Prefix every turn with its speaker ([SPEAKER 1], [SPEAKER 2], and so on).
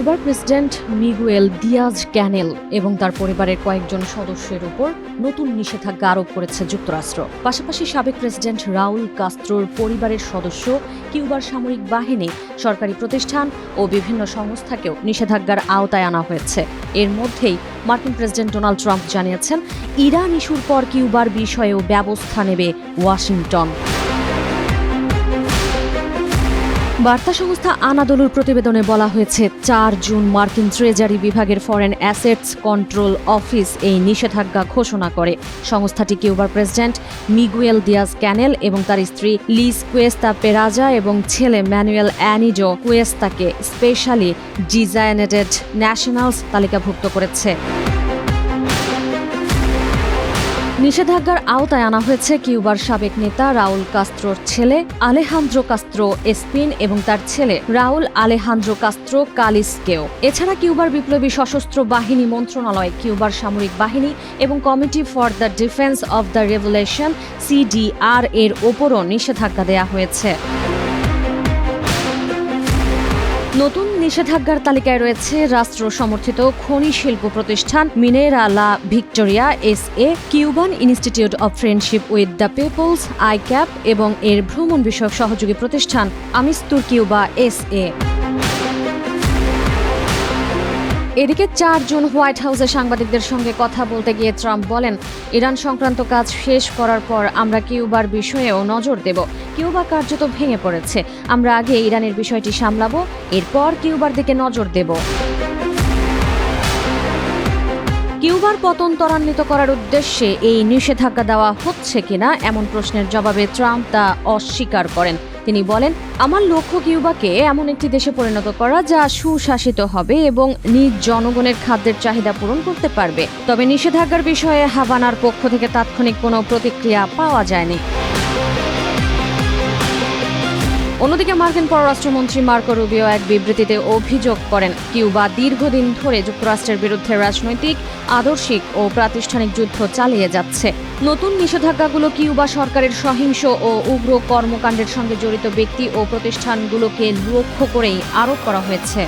[SPEAKER 1] কিউবার president Miguel Diaz ক্যানেল এবং তার পরিবারের কয়েকজন সদস্যের উপর নতুন নিষেধাজ্ঞা আরোপ করেছে যুক্তরাষ্ট্র। পাশাপাশি সাবেক প্রেসিডেন্ট রাউল কাস্ত্রোর পরিবারের সদস্য, কিউবার সামরিক বাহিনী, সরকারি প্রতিষ্ঠান ও বিভিন্ন সংস্থাকেও নিষেধাজ্ঞার আওতায় আনা হয়েছে। এর মধ্যেই মার্কিন প্রেসিডেন্ট ডোনাল্ড ট্রাম্প জানিয়েছেন, ইরান ইস্যুর পর কিউবার বিষয়েও ব্যবস্থা নেবে ওয়াশিংটন। বার্তা সংস্থা আনাদোলুর প্রতিবেদনে বলা হয়েছে, ৪ জুন মার্কিন ট্রেজারি বিভাগের ফরেন অ্যাসেটস কন্ট্রোল অফিস এই নিষেধাজ্ঞা ঘোষণা করে। সংস্থাটি কিউবার প্রেসিডেন্ট মিগুয়েল দিয়াজ ক্যানেল এবং তার স্ত্রী লিজ কুয়েস্তা পেরাজা এবং ছেলে ম্যানুয়েল অ্যানিজো কুয়েস্তাকে স্পেশালি ডিজাইনেটেড ন্যাশনালস তালিকাভুক্ত করেছে। নিষেধাজ্ঞার আওতায় আনা হয়েছে কিউবার সাবেক নেতা রাউল কাস্ত্রোর ছেলে আলেহান্দ্রো কাস্ত্রো এসপিন এবং তার ছেলে রাউল আলেহান্দ্রো কাস্ত্রো কালিসকেও। এছাড়া কিউবার বিপ্লবী সশস্ত্র বাহিনী মন্ত্রণালয়, কিউবার সামরিক বাহিনী এবং committee for the defence of the revolution CDR এর ওপরও নিষেধাজ্ঞা দেয়া হয়েছে। নতুন নিষেধাজ্ঞার তালিকায় রয়েছে রাষ্ট্র সমর্থিত খনি শিল্প প্রতিষ্ঠান Minera La Victoria SA, Cuban institute of friendship with the peoples ICAP এবং এর ভ্রমণ বিষয়ক সহযোগী প্রতিষ্ঠান আমিস্তুর কিউবা SA। এদিকে ৪ জুন হোয়াইট হাউসে সাংবাদিকদের সঙ্গে কথা বলতে গিয়ে ট্রাম্প বলেন, ইরান সংক্রান্ত কাজ শেষ করার পর আমরা কিউবার বিষয়েও নজর দেব। কিউবা কার্যত ভেঙে পড়েছে। আমরা আগে ইরানের বিষয়টি সামলাবো, এরপর কিউবার দিকে নজর দেব। কিউবার পতন ত্বরান্বিত করার উদ্দেশ্যে এই নিষেধাজ্ঞা দেওয়া হচ্ছে কিনা এমন প্রশ্নের জবাবে ট্রাম্প তা অস্বীকার করেন। তিনি বলেন, আমার লক্ষ্য কিউবাকে এমন একটি দেশে পরিণত করা যা সুশাসিত হবে এবং নিজ জনগণের খাদ্যের চাহিদা পূরণ করতে পারবে। তবে নিষেধাজ্ঞার বিষয়ে হাভানার পক্ষ থেকে তাৎক্ষণিক কোনো প্রতিক্রিয়া পাওয়া যায়নি। অন্যদিকে মার্কিন পররাষ্ট্রমন্ত্রী মার্কো রুবিও এক বিবৃতিতে অভিযোগ করেন, কিউবা দীর্ঘদিন ধরে যুক্তরাষ্ট্রের বিরুদ্ধে রাজনৈতিক, আদর্শিক ও প্রাতিষ্ঠানিক যুদ্ধ চালিয়ে যাচ্ছে। নতুন নিষেধাজ্ঞাগুলো কিউবা সরকারের সহিংস ও উগ্র কর্মকাণ্ডের সঙ্গে জড়িত ব্যক্তি ও প্রতিষ্ঠানগুলোকে লক্ষ্য করেই আরোপ করা হয়েছে।